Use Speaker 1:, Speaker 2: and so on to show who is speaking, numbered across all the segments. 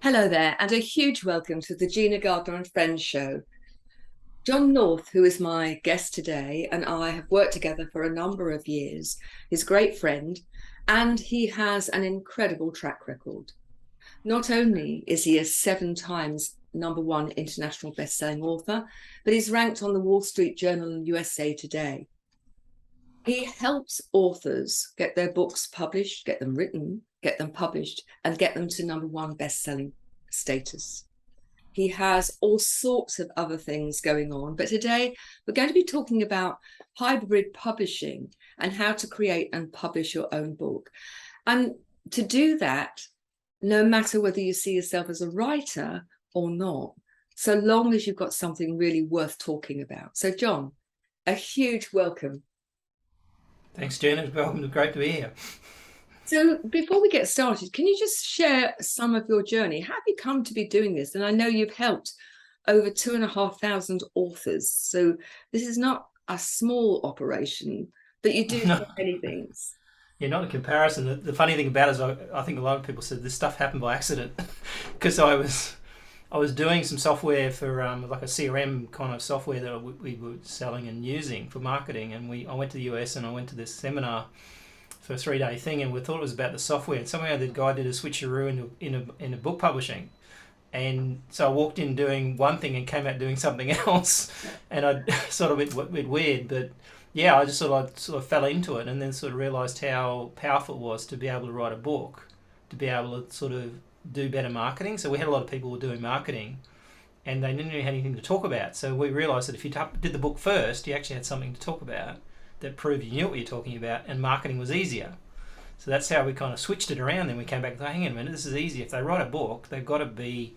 Speaker 1: Hello there, and a huge welcome to the Gina Gardiner Friends show. John North, who is my guest today, and I have worked together for a number of years, is a great friend, and he has an incredible track record. Not only is he a 7 times #1 international best-selling author, but he's ranked on the Wall Street Journal and USA Today. He helps authors get their books published, get them written, get them published, and get them to #1 best-selling status. He has all sorts of other things going on, but today we're going to be talking about hybrid publishing and how to create and publish your own book. And to do that, no matter whether you see yourself as a writer or not, so long as you've got something really worth talking about. So John, a huge welcome.
Speaker 2: Thanks, Gina. Welcome. Great to be here.
Speaker 1: So before we get started, can you just share some of your journey? How have you come to be doing this? And I know you've helped over 2,500 authors. So this is not a small operation, but you do
Speaker 2: No,
Speaker 1: so many things.
Speaker 2: yeah, not a comparison. The funny thing about it is, I think a lot of people said this stuff happened by accident because I was doing some software for like a CRM kind of software that we were selling and using for marketing, and I went to the US and I went to this seminar for a 3-day thing, and we thought it was about the software, and somehow the guy did a switcheroo into book publishing. And so I walked in doing one thing and came out doing something else, and I sort of a bit weird, but yeah, I just sort of fell into it, and then sort of realised how powerful it was to be able to write a book, to be able to sort of do better marketing. So we had a lot of people who were doing marketing, and they didn't really have anything to talk about. So we realised that if you did the book first, you actually had something to talk about that proved you knew what you're talking about, and marketing was easier. So that's how we kind of switched it around. Then we came back and thought, hang on a minute, this is easy. If they write a book, it's got to be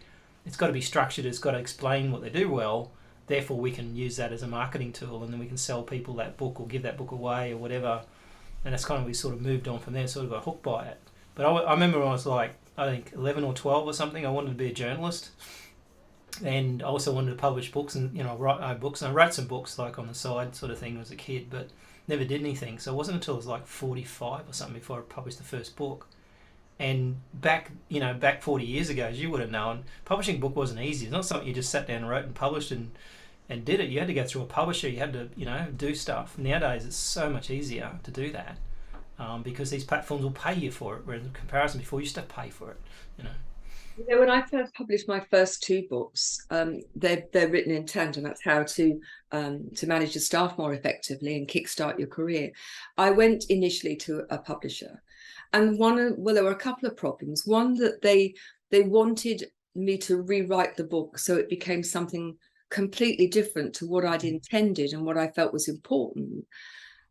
Speaker 2: structured. It's got to explain what they do well. Therefore, we can use that as a marketing tool, and then we can sell people that book or give that book away or whatever. And that's kind of, we sort of moved on from there, sort of got hooked by it. But I remember when I was like, I think 11 or 12 or something, I wanted to be a journalist. And I also wanted to publish books and, write books. And I wrote some books like on the side sort of thing as a kid, but never did anything. So it wasn't until I was like 45 or something before I published the first book. And back 40 years ago, as you would have known, publishing a book wasn't easy. It's not something you just sat down and wrote and published and did it. You had to go through a publisher. You had to, do stuff. Nowadays, it's so much easier to do that because these platforms will pay you for it. Whereas in comparison, before you used to pay for it.
Speaker 1: When I first published my first two books, they're written in tandem. That's how to manage your staff more effectively and kickstart your career. I went initially to a publisher, and there were a couple of problems. One, that they wanted me to rewrite the book so it became something completely different to what I'd intended and what I felt was important.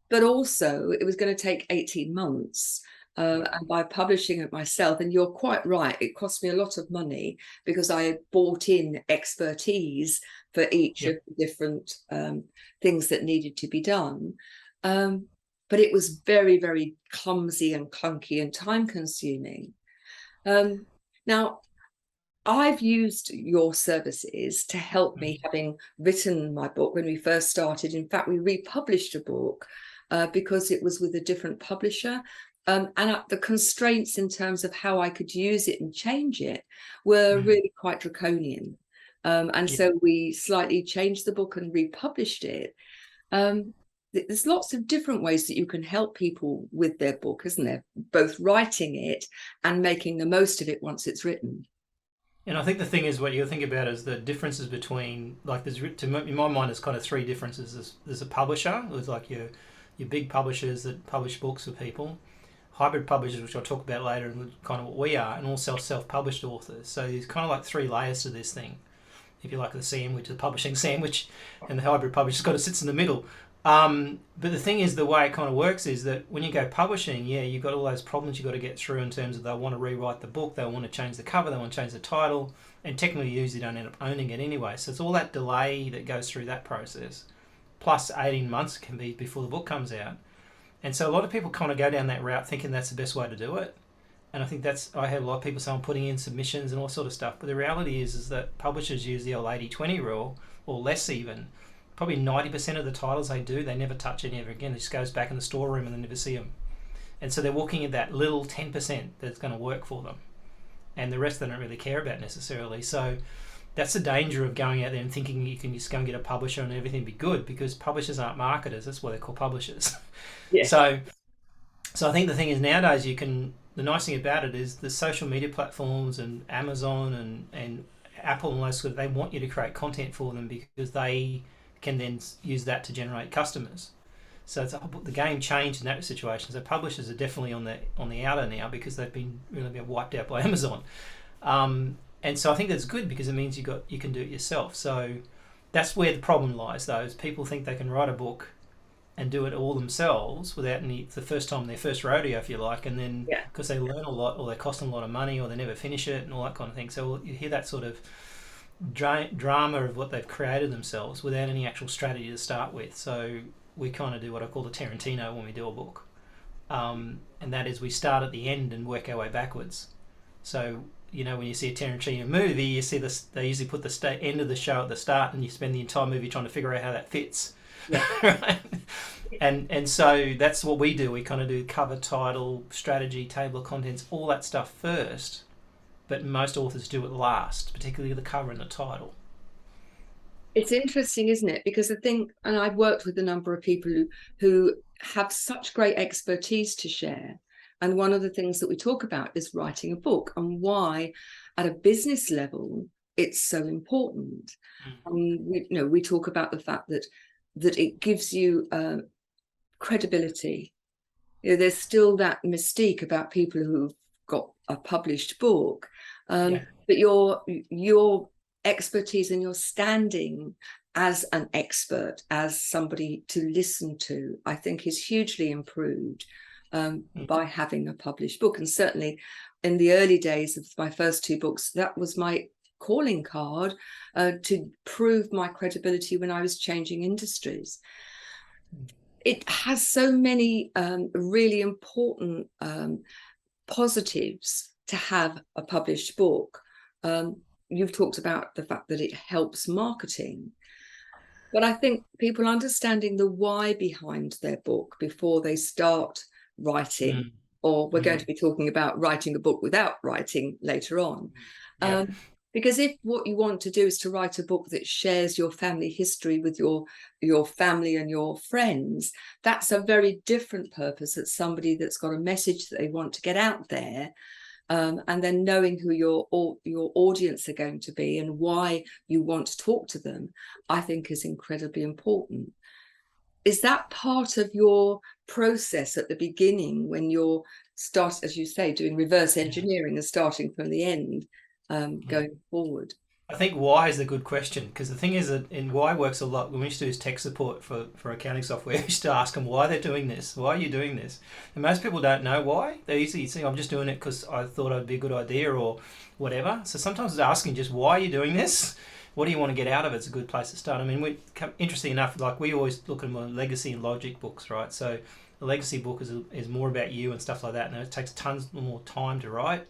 Speaker 1: But also, it was going to take 18 months. And by publishing it myself, and you're quite right, it cost me a lot of money because I had bought in expertise for each of
Speaker 2: Yep.
Speaker 1: the different things that needed to be done. But it was very, very clumsy and clunky and time consuming. Now, I've used your services to help me, having written my book when we first started. In fact, we republished a book because it was with a different publisher. And the constraints in terms of how I could use it and change it were really quite draconian. And
Speaker 2: Yeah.
Speaker 1: so we slightly changed the book and republished it. There's lots of different ways that you can help people with their book, isn't there? Both writing it and making the most of it once it's written.
Speaker 2: And I think the thing is, what you think about is the differences between, like, in my mind, there's kind of three differences. There's a publisher, there's like your big publishers that publish books for people, hybrid publishers, which I'll talk about later, and kind of what we are, and also self-published authors. So there's kind of like three layers to this thing. If you like the sandwich, the publishing sandwich, and the hybrid publisher's got to sit in the middle. But the thing is, the way it kind of works is that when you go publishing, yeah, you've got all those problems you've got to get through in terms of they want to rewrite the book, they want to change the cover, they want to change the title, and technically you usually don't end up owning it anyway. So it's all that delay that goes through that process. Plus 18 months can be before the book comes out. And so a lot of people kind of go down that route thinking that's the best way to do it. And I think I have a lot of people saying putting in submissions and all sort of stuff. But the reality is that publishers use the old 80-20 rule, or less even. Probably 90% of the titles they do, they never touch it ever again. It just goes back in the storeroom and they never see them. And so they're walking at that little 10% that's going to work for them. and the rest they don't really care about necessarily. So that's the danger of going out there and thinking you can just go and get a publisher and everything be good, because publishers aren't marketers. That's why they're called publishers.
Speaker 1: Yes.
Speaker 2: so so I think the thing is, nowadays you can. The nice thing about it is the social media platforms and Amazon and Apple and those sort of, they want you to create content for them because they can then use that to generate customers. So the game changed in that situation. So publishers are definitely on the outer now because they've been really wiped out by Amazon. And so I think that's good because it means you can do it yourself. So that's where the problem lies, though, is people think they can write a book and do it all themselves without the first time, their first rodeo, if you like, and then
Speaker 1: Yeah.
Speaker 2: because they learn a lot, or they cost them a lot of money, or they never finish it, and all that kind of thing. So you hear that sort of drama of what they've created themselves without any actual strategy to start with. So we kind of do what I call the Tarantino when we do a book, and that is we start at the end and work our way backwards. So when you see a Tarantino movie, you see this. They usually put the end of the show at the start, and you spend the entire movie trying to figure out how that fits.
Speaker 1: Yeah.
Speaker 2: Right? And so that's what we do. We kind of do cover, title, strategy, table of contents, all that stuff first. But most authors do it last, particularly the cover and the title.
Speaker 1: It's interesting, isn't it? Because and I've worked with a number of people who have such great expertise to share. And one of the things that we talk about is writing a book and why, at a business level, it's so important. We talk about the fact that it gives you credibility. There's still that mystique about people who've got a published book, but your expertise and your standing as an expert, as somebody to listen to, I think is hugely improved by having a published book. And certainly in the early days of my first two books, that was my calling card to prove my credibility when I was changing industries. It has so many really important positives to have a published book. You've talked about the fact that it helps marketing, but I think people understanding the why behind their book before they start writing, or we're going to be talking about writing a book without writing later on. Because if what you want to do is to write a book that shares your family history with your family and your friends, that's a very different purpose than somebody that's got a message that they want to get out there. And then knowing who your audience are going to be and why you want to talk to them, I think is incredibly important. Is that part of your process at the beginning when you're as you say, doing reverse engineering and starting from the end, going forward?
Speaker 2: I think why is a good question, because the thing is that in why works a lot. When we used to do tech support for accounting software, we used to ask them why they're doing this. Why are you doing this? And most people don't know why. They usually think, I'm just doing it because I thought it'd be a good idea or whatever. So sometimes it's asking just, why are you doing this? What do you want to get out of it? It's a good place to start. I mean, interesting enough, like we always look at legacy and logic books, right? So a legacy book is more about you and stuff like that, and it takes tons more time to write.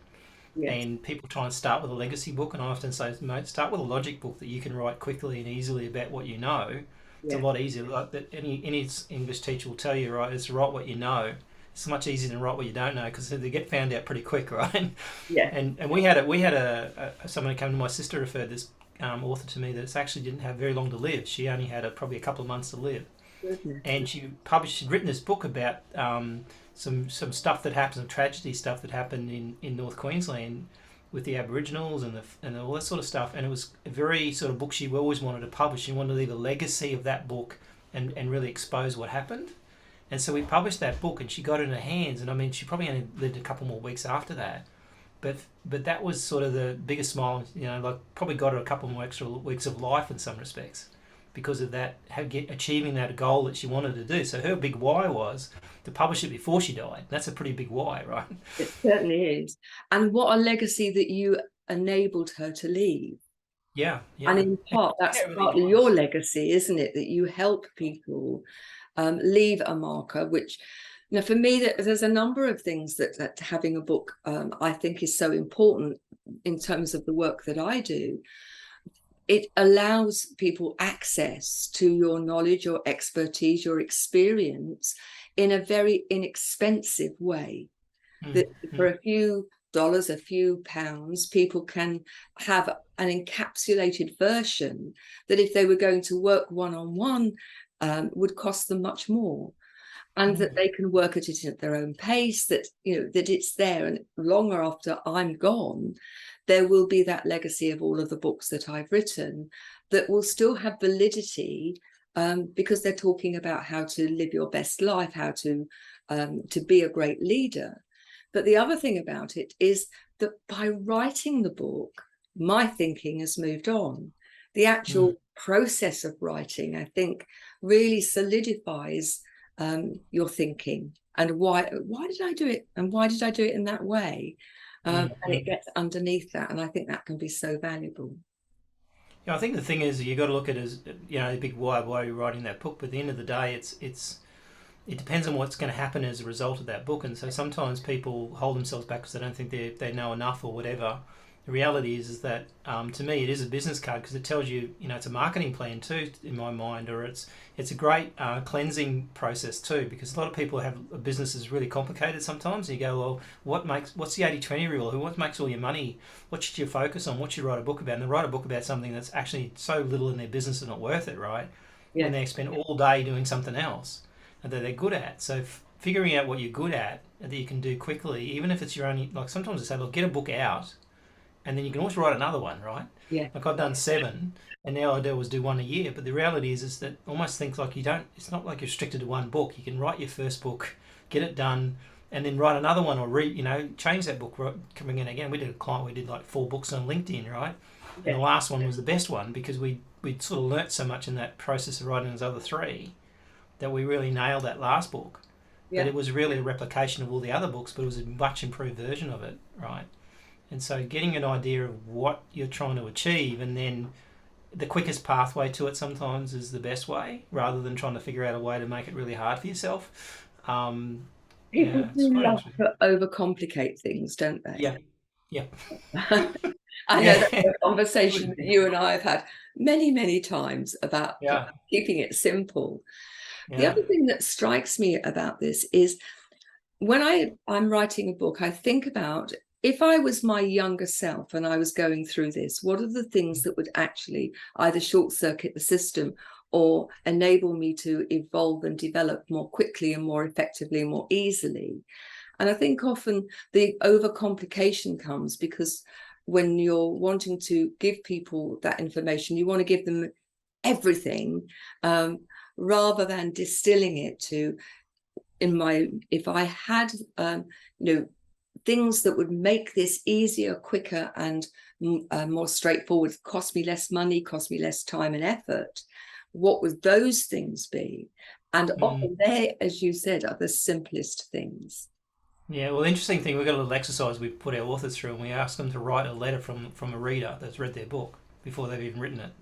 Speaker 2: Yes. And people try and start with a legacy book, and I often say, mate, start with a logic book that you can write quickly and easily about what you know. It's a lot easier. Like that, any English teacher will tell you, right? Is to write what you know. It's much easier than write what you don't know, because they get found out pretty quick, right? Yeah. And we had someone who came to my sister referred this author to me that actually didn't have very long to live. She only had probably a couple of months to live. Goodness. And she'd written this book about some stuff that happened, some tragedy stuff that happened in North Queensland with the Aboriginals and all that sort of stuff. And it was a very sort of book she always wanted to publish. She wanted to leave a legacy of that book and really expose what happened. And so we published that book, and she got it in her hands. And I mean, she probably only lived a couple more weeks after that. But that was sort of the biggest smile, like probably got her a couple more extra weeks of life in some respects, because of that, achieving that goal that she wanted to do. So her big why was to publish it before she died. That's a pretty big why, right?
Speaker 1: It certainly is. And what a legacy that you enabled her to leave.
Speaker 2: Yeah.
Speaker 1: And in part, that's partly your legacy, isn't it? That you help people leave a marker, which, for me, there's a number of things that having a book, I think, is so important in terms of the work that I do. It allows people access to your knowledge, your expertise, your experience in a very inexpensive way. That for a few dollars, a few pounds, people can have an encapsulated version that if they were going to work one-on-one would cost them much more, and that
Speaker 2: Mm.
Speaker 1: they can work at it at their own pace, that that it's there, and longer after I'm gone there will be that legacy of all of the books that I've written that will still have validity, because they're talking about how to live your best life, how to be a great leader. But the other thing about it is that by writing the book, my thinking has moved on. The
Speaker 2: Mm.
Speaker 1: actual process of writing, I think, really solidifies your thinking, and why did I do it, and why did I do it in that way, and it
Speaker 2: Mm.
Speaker 1: gets underneath that, and I think that can be so valuable.
Speaker 2: Yeah, I think the thing is you got to look at it as the big why are you writing that book? But at the end of the day, it depends on what's going to happen as a result of that book. And so sometimes people hold themselves back because they don't think they know enough or whatever. The reality is that to me it is a business card because it tells you it's a marketing plan too in my mind, or it's a great cleansing process too, because a lot of people have a business is really complicated sometimes. And you go, well, what's the 80-20 rule? What makes all your money? What should you focus on? What should you write a book about? And they write a book about something that's actually so little in their business and not worth it, right? When
Speaker 1: Yeah,
Speaker 2: they spend all day doing something else that they're good at. So figuring out what you're good at that you can do quickly, even if it's your only, like sometimes I say, look, get a book out and then you can always write another one, right?
Speaker 1: yeah,
Speaker 2: Like I've done 7 and now I do one a year. But the reality is that almost think like you don't, it's not like you're restricted to one book. You can write your first book, get it done, and then write another one or change that book coming in again. We did a client, we did like 4 books on LinkedIn, right? And
Speaker 1: yeah,
Speaker 2: the last one was the best one because we'd sort of learnt so much in that process of writing those other 3 that we really nailed that last book. But
Speaker 1: yeah.
Speaker 2: it was really a replication of all the other books, but it was a much improved version of it, right? And so getting an idea of what you're trying to achieve and then the quickest pathway to it sometimes is the best way rather than trying to figure out a way to make it really hard for yourself.
Speaker 1: People
Speaker 2: It's
Speaker 1: do
Speaker 2: quite
Speaker 1: love
Speaker 2: interesting.
Speaker 1: to overcomplicate things, don't they?
Speaker 2: Yeah, yeah,
Speaker 1: I know that's
Speaker 2: yeah,
Speaker 1: a conversation that you and I have had many, many times about
Speaker 2: yeah,
Speaker 1: keeping it simple. The
Speaker 2: yeah.
Speaker 1: other thing that strikes me about this is when I'm writing a book, I think about, if I was my younger self and I was going through this, what are the things that would actually either short circuit the system or enable me to evolve and develop more quickly and more effectively and more easily? And I think often the overcomplication comes because when you're wanting to give people that information, you want to give them everything, rather than distilling it to, if I had you know things that would make this easier, quicker, and more straightforward, cost me less money, cost me less time and effort, what would those things be? And
Speaker 2: Mm.
Speaker 1: often they, as you said, are the simplest things.
Speaker 2: Yeah, well, the interesting thing, we've got a little exercise we put our authors through and we ask them to write a letter from a reader that's read their book before they've even written it.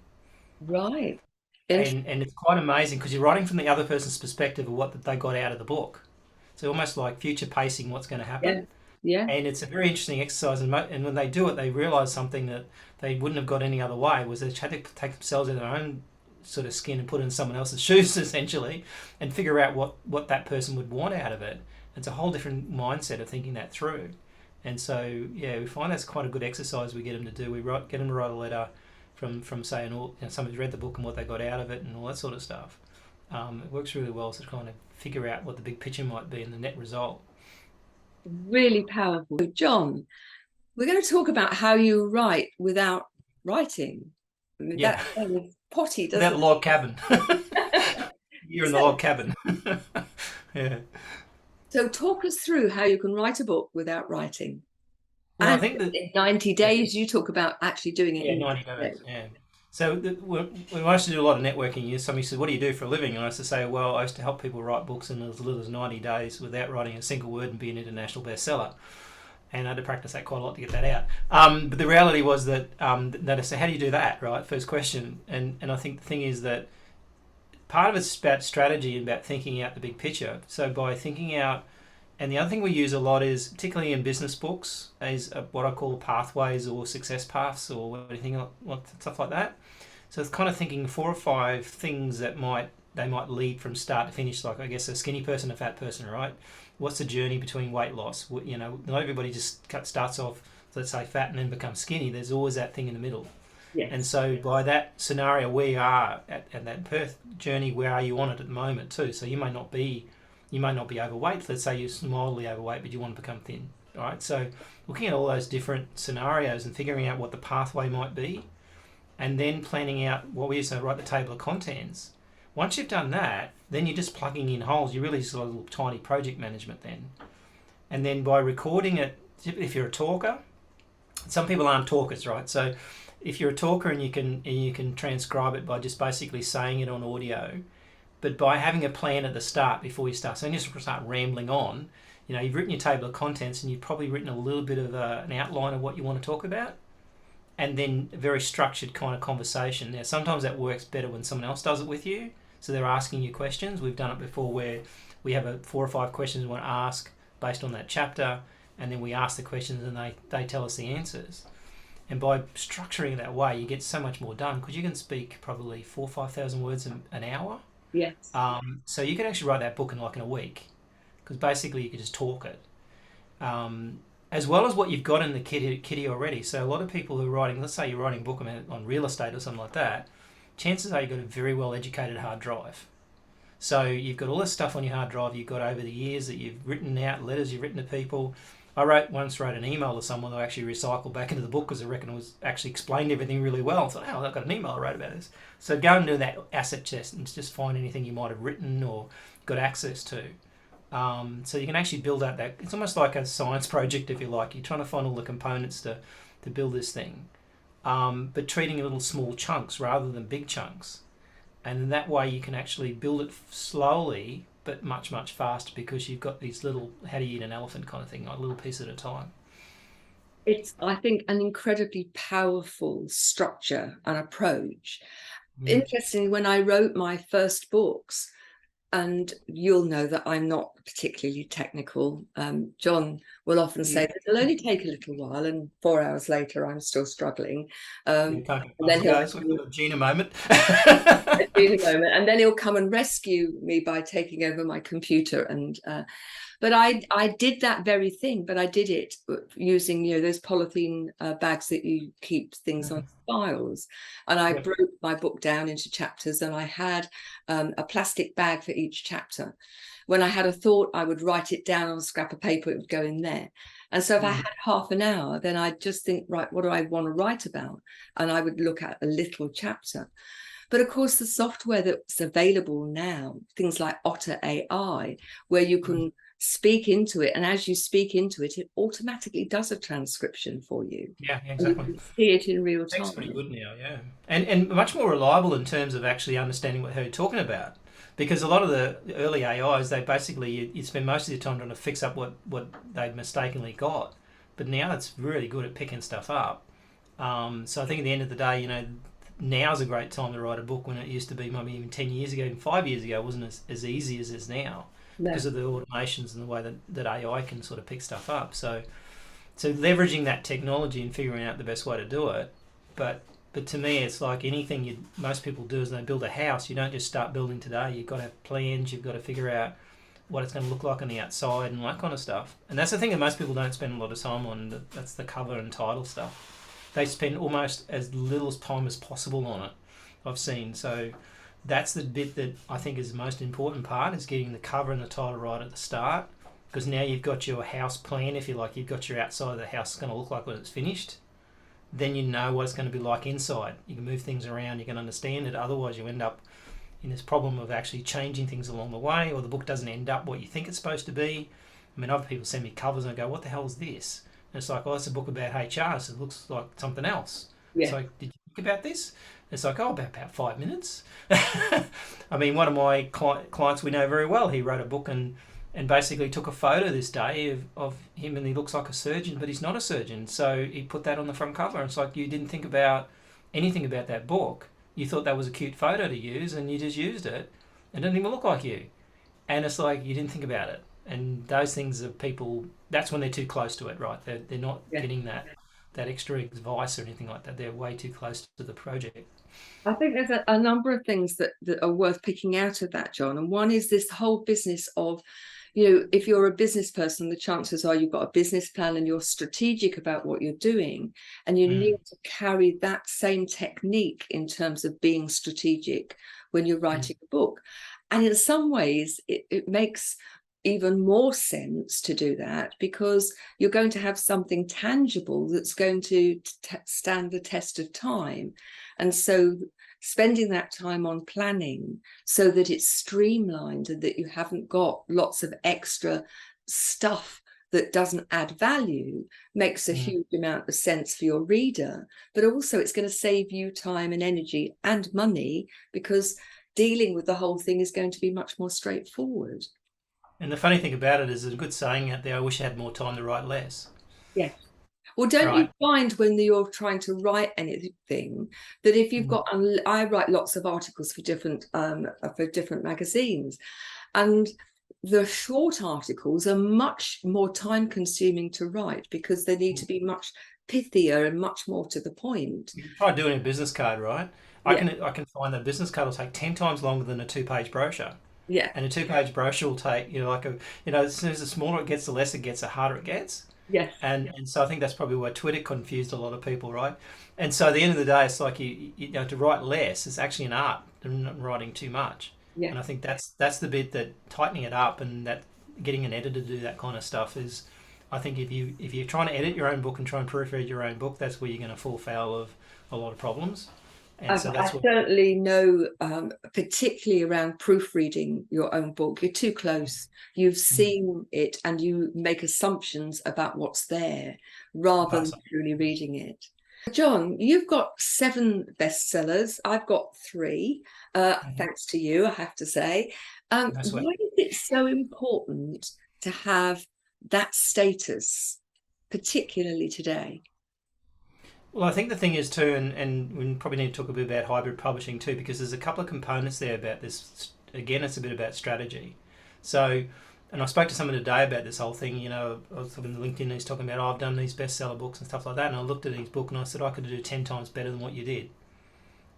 Speaker 1: Right.
Speaker 2: And it's quite amazing because you're writing from the other person's perspective of what they got out of the book. So almost like future pacing what's going to
Speaker 1: Yeah,
Speaker 2: happen.
Speaker 1: yeah,
Speaker 2: And it's a very interesting exercise. And when they do it, they realise something that they wouldn't have got any other way, was they had to take themselves in their own sort of skin and put in someone else's shoes essentially, and figure out what that person would want out of it. It's a whole different mindset of thinking that through. And so yeah, we find that's quite a good exercise we get them to do. Get them to write a letter from saying someone who's read the book and what they got out of it and all that sort of stuff. It works really well to kind of figure out what the big picture might be and the net result.
Speaker 1: really powerful. John, we're going to talk about how you write without writing. I mean,
Speaker 2: Yeah,
Speaker 1: that sounds potty,
Speaker 2: without
Speaker 1: doesn't
Speaker 2: the log cabin.
Speaker 1: it?
Speaker 2: You're in the
Speaker 1: So,
Speaker 2: log cabin. Yeah.
Speaker 1: so talk us through how you can write a book without writing.
Speaker 2: Well, I
Speaker 1: And
Speaker 2: think that
Speaker 1: in 90
Speaker 2: yeah,
Speaker 1: days, you talk about actually doing it
Speaker 2: yeah,
Speaker 1: in
Speaker 2: 90
Speaker 1: 90
Speaker 2: days.
Speaker 1: days.
Speaker 2: Yeah. So when I used to do a lot of networking, somebody said, "What do you do for a living?" And I used to say, "Well, I used to help people write books in as little as 90 days without writing a single word and be an international bestseller." And I had to practice that quite a lot to get that out. But the reality was that I said, "How do you do that?" Right, first question. And I think the thing is that part of it's about strategy and about thinking out the big picture. So by thinking out, and the other thing we use a lot is, particularly in business books, is what I call pathways or success paths or anything like stuff like that. So it's kind of thinking 4 or 5 things that might lead from start to finish, like I guess a skinny person, a fat person, right? what's the journey between weight loss? Not everybody just starts off, let's say, fat and then becomes skinny. There's always that thing in the middle. And
Speaker 1: Yes.
Speaker 2: so by that scenario, where you are at that Perth journey, where are you on it at the moment too? So you may not be overweight. Let's say you're mildly overweight, but you want to become thin. All right. So looking at all those different scenarios and figuring out what the pathway might be, and then planning out what we used to write the table of contents. Once you've done that, then you're just plugging in holes. You really just got a little tiny project management then. And then by recording it, if you're a talker, some people aren't talkers, right? So if you're a talker and you can transcribe it by just basically saying it on audio, but by having a plan at the start before you start, so you just start rambling on. You've written your table of contents and you've probably written a little bit of an outline of what you want to talk about, and then a very structured kind of conversation. Now, sometimes that works better when someone else does it with you, so they're asking you questions. We've done it before where we have 4 or 5 questions we want to ask based on that chapter, and then we ask the questions and they tell us the answers. And by structuring it that way, you get so much more done because you can speak probably 4,000 or 5,000 words an hour.
Speaker 1: Yes.
Speaker 2: So you could actually write that book in a week, because basically you could just talk it. As well as what you've got in the kitty already. So a lot of people who are writing, let's say you're writing a book on real estate or something like that, chances are you've got a very well educated hard drive. So you've got all this stuff on your hard drive you've got over the years that you've written out, letters you've written to people. I once wrote an email to someone who actually recycled back into the book because I reckon it was actually explained everything really well. I thought, oh, I've got an email I wrote about this. So go and do that asset test and just find anything you might have written or got access to. So you can actually build out that. It's almost like a science project, if you like. You're trying to find all the components to build this thing, but treating it little small chunks rather than big chunks. And in that way, you can actually build it slowly, but much, much faster, because you've got these little, how do you eat an elephant kind of thing, like a little piece at a time.
Speaker 1: It's, I think, an incredibly powerful structure and approach.
Speaker 2: Mm.
Speaker 1: Interestingly, when I wrote my first books, and you'll know that I'm not particularly technical. John will often say
Speaker 2: You,
Speaker 1: that it'll only take a little while, and 4 hours later, I'm still struggling.
Speaker 2: you can't get
Speaker 1: And
Speaker 2: past
Speaker 1: then
Speaker 2: the guys. We've got a Gina moment.
Speaker 1: and then he'll come and rescue me by taking over my computer. And but I did that very thing, but I did it using those polythene bags that you keep things on, files, and I
Speaker 2: Yep.
Speaker 1: broke my book down into chapters, and I had a plastic bag for each chapter. When I had a thought, I would write it down on a scrap of paper, it would go in there. And so if I
Speaker 2: Mm.
Speaker 1: had half an hour, then I'd just think, right, what do I want to write about? And I would look at a little chapter. But of course, the software that's available now, things like Otter AI, where you
Speaker 2: Mm.
Speaker 1: can speak into it, and as you speak into it, it automatically does a transcription for you,
Speaker 2: Yeah,
Speaker 1: and you
Speaker 2: exactly.
Speaker 1: can see it in real
Speaker 2: Tech's pretty
Speaker 1: time.
Speaker 2: good now, yeah, and much more reliable in terms of actually understanding what you're talking about. Because a lot of the early AIs, they basically you spend most of your time trying to fix up what they'd mistakenly got, but now it's really good at picking stuff up. So I think at the end of the day, now's a great time to write a book when it used to be maybe even 10 years ago, even 5 years ago, it wasn't as easy as it is now
Speaker 1: No.
Speaker 2: because of the automations and the way that AI can sort of pick stuff up. So leveraging that technology and figuring out the best way to do it. But to me, it's like anything most people do is they build a house. You don't just start building today. You've got to have plans. You've got to figure out what it's going to look like on the outside and all that kind of stuff. And that's the thing that most people don't spend a lot of time on. That's the cover and title stuff. They spend almost as little time as possible on it, I've seen. So that's the bit that I think is the most important part, is getting the cover and the title right at the start, because now you've got your house plan, if you like. You've got your outside of the house is going to look like when it's finished. Then you know what it's going to be like inside. You can move things around, you can understand it. Otherwise, you end up in this problem of actually changing things along the way, or the book doesn't end up what you think it's supposed to be. I mean, other people send me covers and I go, what the hell is this? And it's like, oh, it's a book about HR, so it looks like something else. It's
Speaker 1: Yeah.
Speaker 2: like, did you think about this? It's like, oh, about 5 minutes. I mean, one of my clients we know very well, he wrote a book and basically took a photo this day of him, and he looks like a surgeon, but he's not a surgeon. So he put that on the front cover. And it's like, you didn't think about anything about that book. You thought that was a cute photo to use, and you just used it. It didn't even look like you. And it's like, you didn't think about it. And those things are people, that's when they're too close to it, right? They're not
Speaker 1: Yeah.
Speaker 2: getting that extra advice or anything like that. They're way too close to the project.
Speaker 1: I think there's a number of things that are worth picking out of that, John. And one is this whole business of if you're a business person, the chances are you've got a business plan and you're strategic about what you're doing, and you
Speaker 2: Mm,
Speaker 1: need to carry that same technique in terms of being strategic when you're
Speaker 2: mm,
Speaker 1: writing a book. And in some ways, it makes even more sense to do that, because you're going to have something tangible that's going to stand the test of time. And so spending that time on planning so that it's streamlined and that you haven't got lots of extra stuff that doesn't add value makes a
Speaker 2: mm.
Speaker 1: huge amount of sense for your reader. But also it's going to save you time and energy and money, because dealing with the whole thing is going to be much more straightforward.
Speaker 2: And the funny thing about it is, there's a good saying out there: I wish I had more time to write less.
Speaker 1: Yes. Well, don't you
Speaker 2: Right.
Speaker 1: find when you're trying to write anything that if you've
Speaker 2: Mm.
Speaker 1: got, I write lots of articles for different magazines, and the short articles are much more time consuming to write because they need to be much pithier and much more to the point.
Speaker 2: You can try doing a business card, right? I
Speaker 1: Yeah,
Speaker 2: can I can find that a business card will take 10 times longer than a two-page brochure.
Speaker 1: yeah,
Speaker 2: And a two-page brochure will take, as soon as the smaller it gets, the less it gets, the harder it gets.
Speaker 1: yes,
Speaker 2: And so I think that's probably why Twitter confused a lot of people, right? And so at the end of the day, it's like to write less is actually an art than not writing too much.
Speaker 1: yeah.
Speaker 2: And I think that's the bit that tightening it up, and that getting an editor to do that kind of stuff is, I think if you're trying to edit your own book and try and proofread your own book, that's where you're going to fall foul of a lot of problems. And so
Speaker 1: I
Speaker 2: that's what.
Speaker 1: certainly know, particularly around proofreading your own book, you're too close. You've
Speaker 2: Mm,
Speaker 1: seen it and you make assumptions about what's there rather than
Speaker 2: pass on.
Speaker 1: truly reading it. John, you've got 7 bestsellers. I've got 3,
Speaker 2: Mhm.
Speaker 1: thanks to you, I have to say.
Speaker 2: No sweat.
Speaker 1: Why is it so important to have that status, particularly today?
Speaker 2: Well, I think the thing is too, and we probably need to talk a bit about hybrid publishing too, because there's a couple of components there about this. Again, it's a bit about strategy. So, and I spoke to someone today about this whole thing. I was looking at LinkedIn, and he's talking about, oh, I've done these bestseller books and stuff like that. And I looked at his book and I said, I could do 10 times better than what you did.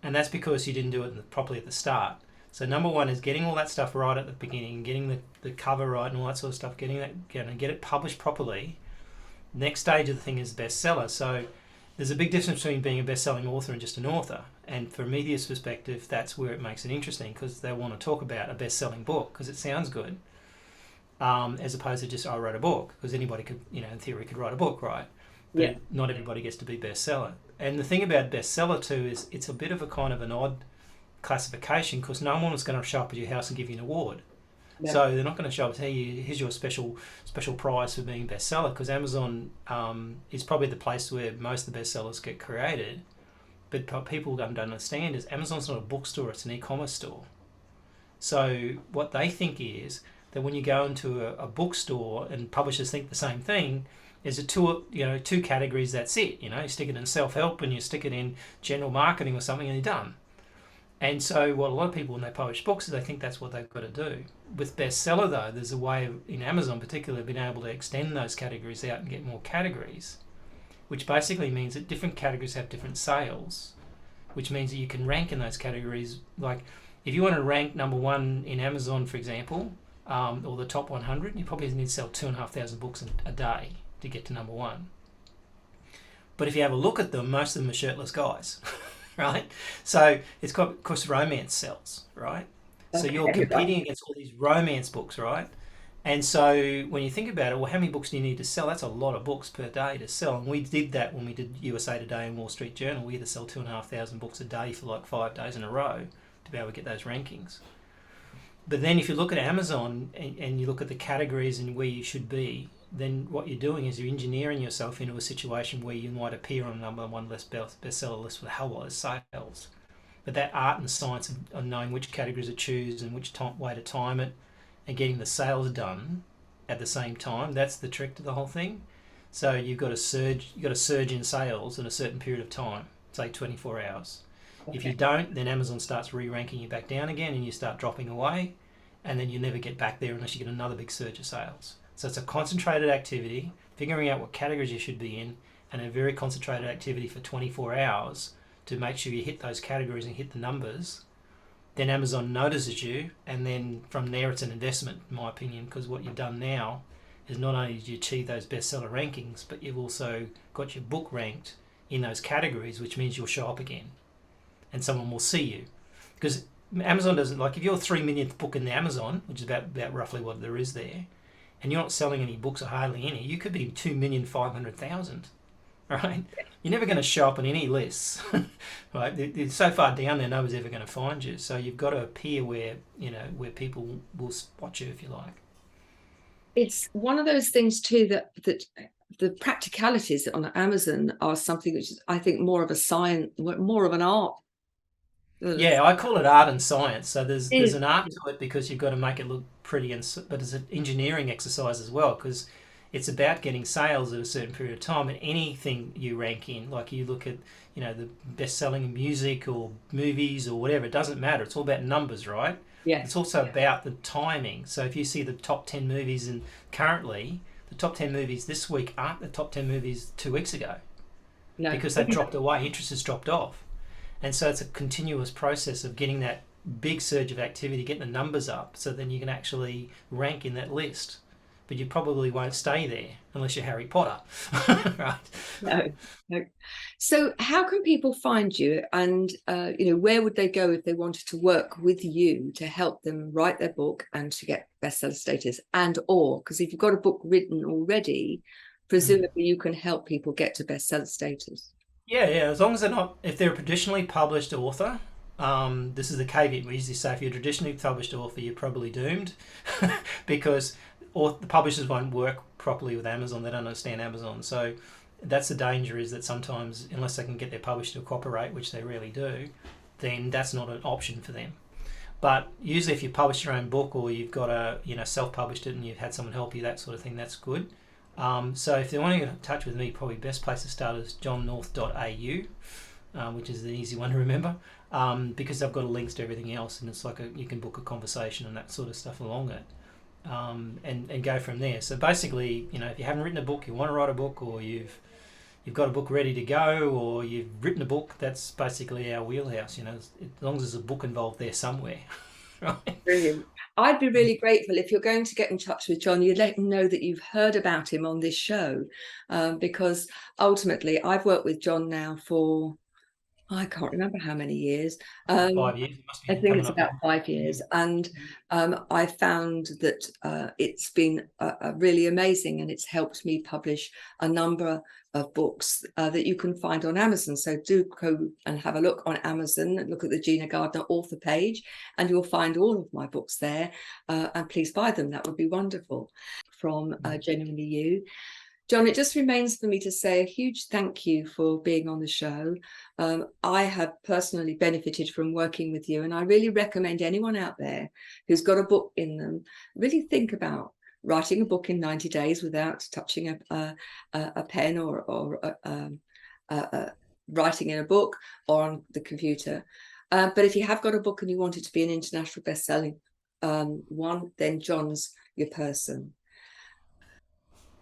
Speaker 2: And that's because you didn't do it properly at the start. So, number one is getting all that stuff right at the beginning, getting the cover right and all that sort of stuff, getting that, get it published properly. Next stage of the thing is bestseller. So, there's a big difference between being a best-selling author and just an author. And from media's perspective, that's where it makes it interesting, because they want to talk about a best-selling book because it sounds good, as opposed to just, I wrote a book, because anybody could, in theory, could write a book, right?
Speaker 1: Yeah,
Speaker 2: But not everybody gets to be bestseller. And the thing about bestseller too is it's a bit of a kind of an odd classification, because no one is going to show up at your house and give you an award.
Speaker 1: no,
Speaker 2: So they're not going to show up and say, here's your special prize for being bestseller, because Amazon is probably the place where most of the bestsellers get created. But people don't understand is Amazon's not a bookstore; it's an e-commerce store. So what they think is that when you go into a bookstore, and publishers think the same thing, is it two categories. That's it. You stick it in self-help and you stick it in general marketing or something, and you're done. And so what a lot of people, when they publish books, is they think that's what they've got to do. With bestseller though, there's a way in Amazon particularly being able to extend those categories out and get more categories, which basically means that different categories have different sales, which means that you can rank in those categories. Like if you want to rank number one in Amazon, for example, or the top 100, you probably need to sell 2,500 books a day to get to number one. But if you have a look at them, most of them are shirtless guys. Right? So it's got, of course, romance sells, right? So you're
Speaker 1: okay, right.
Speaker 2: competing against all these romance books, right? And so when you think about it, well, how many books do you need to sell? That's a lot of books per day to sell. And we did that when we did USA Today and Wall Street Journal. We had to sell 2,500 books a day for like 5 days in a row to be able to get those rankings. But then if you look at Amazon and you look at the categories and where you should be, then what you're doing is you're engineering yourself into a situation where you might appear on a number one list bestseller list with a hell lot of sales. But that art and science of knowing which categories to choose and which way to time it and getting the sales done at the same time, that's the trick to the whole thing. So you've got a surge in sales in a certain period of time, say 24 hours. If you
Speaker 1: Okay.
Speaker 2: don't, then Amazon starts re-ranking you back down again and you start dropping away, and then you never get back there unless you get another big surge of sales. So it's a concentrated activity, figuring out what categories you should be in, and a very concentrated activity for 24 hours to make sure you hit those categories and hit the numbers. then Amazon notices you, and then from there it's an investment, in my opinion, because what you've done now is not only did you achieve those bestseller rankings, but you've also got your book ranked in those categories, which means you'll show up again and someone will see you. Because Amazon doesn't, like, if you're 3 millionth book in the Amazon, which is about roughly what there is there, and you're not selling any books or hardly any, you could be 2,500,000. Right? You're never going to show up on any lists, right? They're so far down there, nobody's ever going to find you. So you've got to appear where where people will spot you, if you like.
Speaker 1: It's one of those things too that the practicalities on Amazon are something which is, I think, more of a science, more of an art.
Speaker 2: Yeah, I call it art and science. So there's
Speaker 1: Is
Speaker 2: an art to it because you've got to make it look pretty, but it's an engineering exercise as well because it's about getting sales at a certain period of time. And anything you rank in, like you look at the best-selling music or movies or whatever, it doesn't matter. It's all about numbers, right?
Speaker 1: Yes,
Speaker 2: It's also about the timing. So if you see the top 10 movies, and currently the top 10 movies this week aren't the top 10 movies 2 weeks ago
Speaker 1: no,
Speaker 2: because they've dropped away, interest has dropped off. And so it's a continuous process of getting that big surge of activity, getting the numbers up, so then you can actually rank in that list. But you probably won't stay there unless you're Harry Potter, right?
Speaker 1: no, no. So how can people find you, and where would they go if they wanted to work with you to help them write their book and to get bestseller status, and or because if you've got a book written already, presumably you can help people get to bestseller status.
Speaker 2: Yeah. As long as they're not, if they're a traditionally published author, this is the caveat we usually say: if you're a traditionally published author, you're probably doomed, because the publishers won't work properly with Amazon. They don't understand Amazon, so that's the danger. Is that sometimes, unless they can get their publisher to cooperate, which they rarely do, then that's not an option for them. But usually, if you publish your own book or you've got self-published it and you've had someone help you, that sort of thing, that's good. So if they want to get in touch with me, probably best place to start is johnnorth.au, which is the easy one to remember, because I've got links to everything else, and it's like you can book a conversation and that sort of stuff along it, and go from there. So basically, if you haven't written a book, you want to write a book, or you've got a book ready to go, or you've written a book, that's basically our wheelhouse. As long as there's a book involved there somewhere. Right?
Speaker 1: Brilliant. I'd be really grateful if you're going to get in touch with John, you let him know that you've heard about him on this show, because ultimately I've worked with John now for, I can't remember how many years.
Speaker 2: 5 years, it must
Speaker 1: I
Speaker 2: be
Speaker 1: think
Speaker 2: coming
Speaker 1: it's
Speaker 2: up.
Speaker 1: about 5 years, and I found that it's been really amazing, and it's helped me publish a number of books that you can find on Amazon. So do go and have a look on Amazon, look at the Gina Gardiner author page, and you'll find all of my books there, and please buy them. That would be wonderful. From Genuinely You. John, it just remains for me to say a huge thank you for being on the show. I have personally benefited from working with you, and I really recommend anyone out there who's got a book in them really think about writing a book in 90 days without touching a pen or writing in a book or on the computer. But if you have got a book and you want it to be an international best-selling one, then John's your person.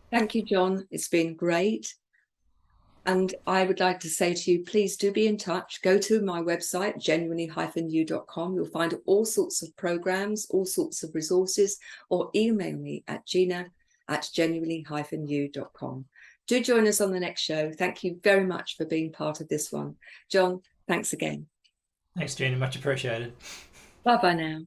Speaker 1: Thank you, John. It's been great. And I would like to say to you, please do be in touch. Go to my website, genuinely-you.com. You'll find all sorts of programs, all sorts of resources, or email me at gina@genuinely-you.com. Do join us on the next show. Thank you very much for being part of this one. John, thanks again.
Speaker 2: Thanks, Jenny. Much appreciated.
Speaker 1: Bye-bye now.